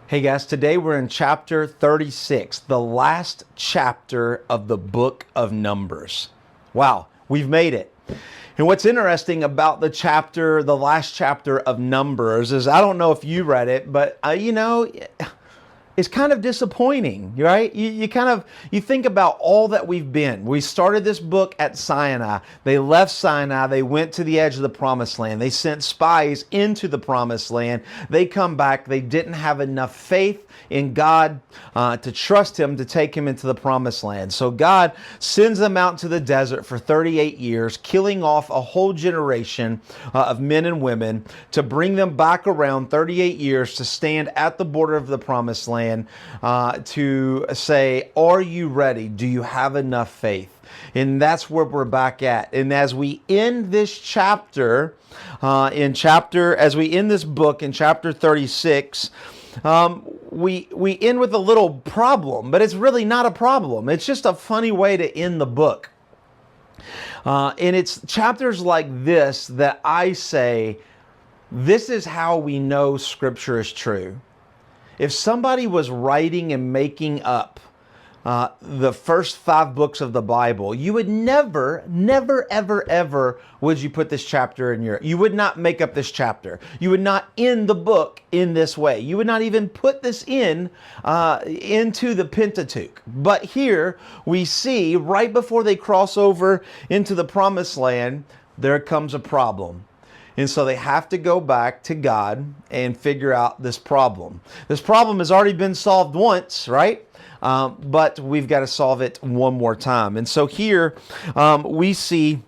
Hey guys, today we're in chapter 36, the last chapter of the book of Numbers. Wow, we've made it. And what's interesting about the last chapter of Numbers is, I don't know if you read it, but it's kind of disappointing, right? You think about all that we've been. We started this book at Sinai. They left Sinai. They went to the edge of the promised land. They sent spies into the promised land. They come back. They didn't have enough faith in God to trust him to take him into the promised land. So God sends them out to the desert for 38 years, killing off a whole generation of men and women to bring them back around 38 years to stand at the border of the promised land to say, are you ready? Do you have enough faith? And that's where we're back at. And as we end this chapter, as we end this book in chapter 36, we end with a little problem, but it's really not a problem. It's just a funny way to end the book. And it's chapters like this that I say, this is how we know Scripture is true. If somebody was writing and making up the first 5 books of the Bible, you would never, ever, ever would you put this chapter in you would not make up this chapter. You would not end the book in this way. You would not even put this into the Pentateuch. But here we see right before they cross over into the promised land, there comes a problem. And so they have to go back to God and figure out this problem. This problem has already been solved once, right? But we've got to solve it one more time. And so here we see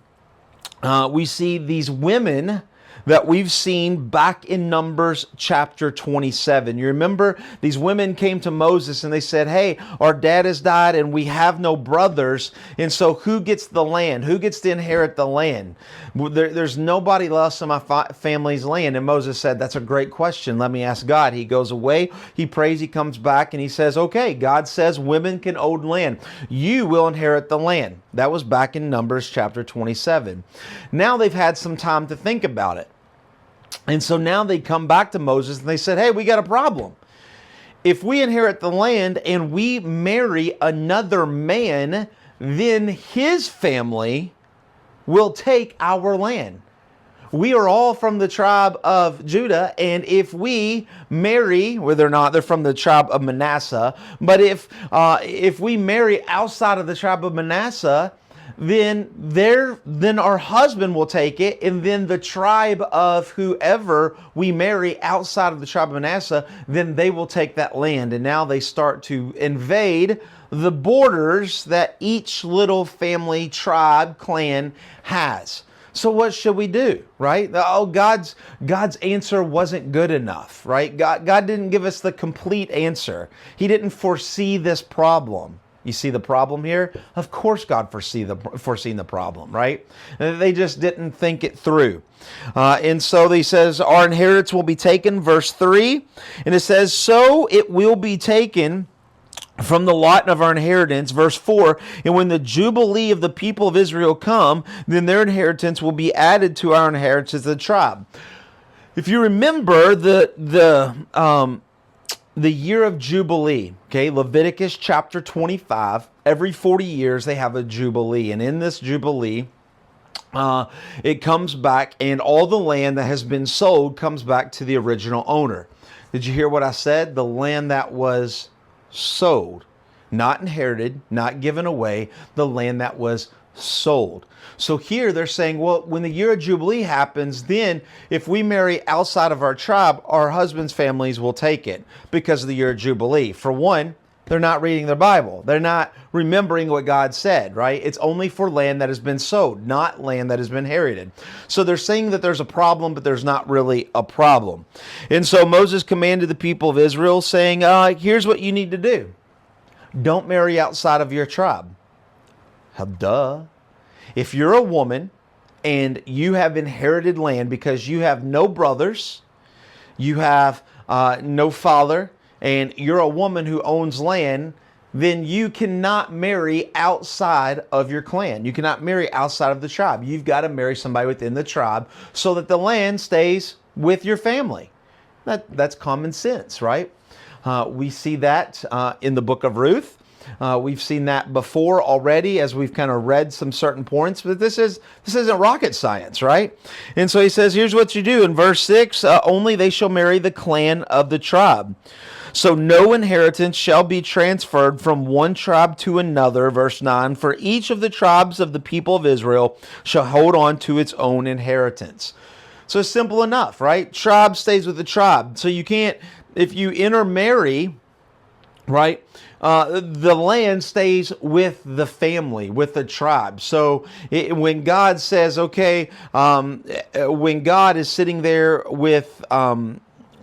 these women that we've seen back in Numbers chapter 27. You remember these women came to Moses and they said, hey, our dad has died and we have no brothers. And so who gets the land? Who gets to inherit the land? There's nobody else in my family's land. And Moses said, that's a great question. Let me ask God. He goes away, he prays, he comes back and he says, okay, God says women can own land. You will inherit the land. That was back in Numbers chapter 27. Now they've had some time to think about it. And so now they come back to Moses and they said, hey, we got a problem. If we inherit the land and we marry another man, then his family will take our land. We are all from the tribe of Judah, and if we marry, whether or not they're from the tribe of Manasseh, but if we marry outside of the tribe of Manasseh, then our husband will take it, and then the tribe of whoever we marry outside of the tribe of Manasseh, then they will take that land. And now they start to invade the borders that each little family, tribe, clan has. So what should we do, right? Oh, God's answer wasn't good enough, right? God didn't give us the complete answer. He didn't foresee this problem. You see the problem here? Of course God foreseen the problem, right? They just didn't think it through. And so he says, our inheritance will be taken, verse 3. And it says, so it will be taken from the lot of our inheritance, verse 4, and when the jubilee of the people of Israel come, then their inheritance will be added to our inheritance as a tribe. If you remember the year of Jubilee, okay, Leviticus chapter 25, every 40 years they have a Jubilee. And in this Jubilee, it comes back and all the land that has been sold comes back to the original owner. Did you hear what I said? The land that was sold, not inherited, not given away, the land that was sold. So here they're saying, well, when the year of Jubilee happens, then if we marry outside of our tribe, our husband's families will take it because of the year of Jubilee. For one, they're not reading their Bible. They're not remembering what God said, right? It's only for land that has been sold, not land that has been inherited. So they're saying that there's a problem, but there's not really a problem. And so Moses commanded the people of Israel saying, here's what you need to do. Don't marry outside of your tribe. Duh. If you're a woman and you have inherited land because you have no brothers, you have no father, and you're a woman who owns land, then you cannot marry outside of your clan. You cannot marry outside of the tribe. You've got to marry somebody within the tribe so that the land stays with your family. That's common sense, right? We see that in the book of Ruth. We've seen that before already as we've kind of read some certain points, but this isn't rocket science, right? And so he says, here's what you do in verse 6, only they shall marry the clan of the tribe. So no inheritance shall be transferred from one tribe to another, verse 9, for each of the tribes of the people of Israel shall hold on to its own inheritance. So it's simple enough, right? Tribe stays with the tribe. So you can't, if you intermarry, right, the land stays with the family, with the tribe. So when God says, okay, when God is sitting there with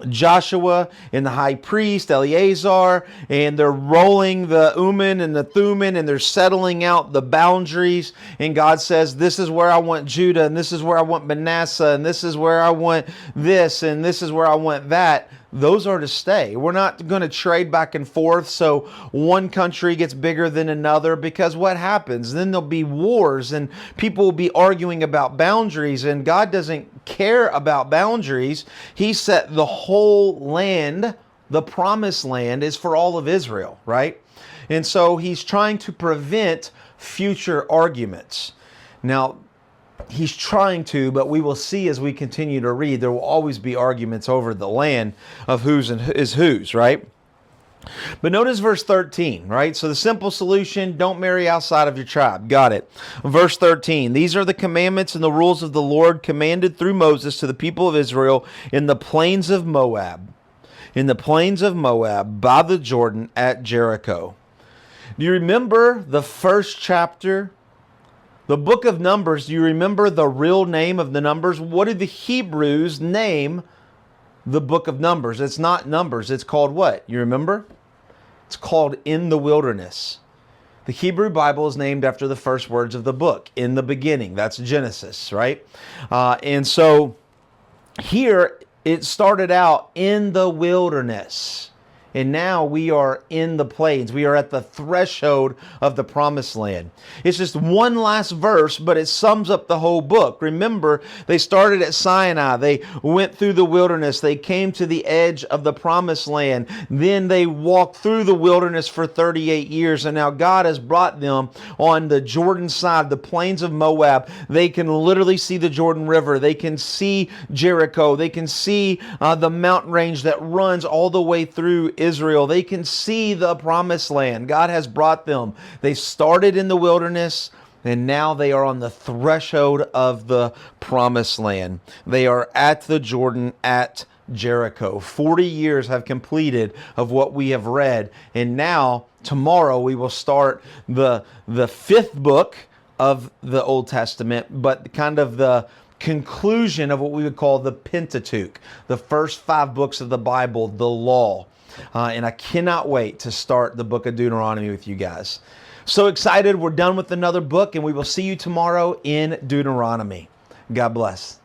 Joshua and the high priest Eleazar, and they're rolling the Urim and the Thummim, and they're settling out the boundaries, and God says, this is where I want Judah, and this is where I want Manasseh, and this is where I want this, and this is where I want that. Those are to stay. We're not going to trade back and forth so one country gets bigger than another, because what happens? Then there'll be wars and people will be arguing about boundaries, and God doesn't care about boundaries. He set the whole land, the promised land, is for all of Israel, right? And so he's trying to prevent future arguments. Now, he's trying to, but we will see as we continue to read, there will always be arguments over the land of whose and is whose, right? But notice verse 13, right? So the simple solution, don't marry outside of your tribe. Got it. Verse 13, these are the commandments and the rules of the Lord commanded through Moses to the people of Israel in the plains of Moab. In the plains of Moab by the Jordan at Jericho. Do you remember the first chapter? The book of Numbers, do you remember the real name of the Numbers? What did the Hebrews name the book of Numbers? It's not Numbers. It's called what? You remember? It's called In the Wilderness. The Hebrew Bible is named after the first words of the book, in the beginning. That's Genesis, right? And so here it started out in the wilderness. And now we are in the plains. We are at the threshold of the promised land. It's just one last verse, but it sums up the whole book. Remember, they started at Sinai. They went through the wilderness. They came to the edge of the promised land. Then they walked through the wilderness for 38 years. And now God has brought them on the Jordan side, the plains of Moab. They can literally see the Jordan River. They can see Jericho. They can see the mountain range that runs all the way through Israel. They can see the promised land. God has brought them. They started in the wilderness, and now they are on the threshold of the promised land. They are at the Jordan at Jericho. 40 years have completed of what we have read, and now tomorrow we will start the fifth book of the Old Testament, but kind of the conclusion of what we would call the Pentateuch, the first 5 books of the Bible, the law. And I cannot wait to start the book of Deuteronomy with you guys. So excited. We're done with another book, and we will see you tomorrow in Deuteronomy. God bless.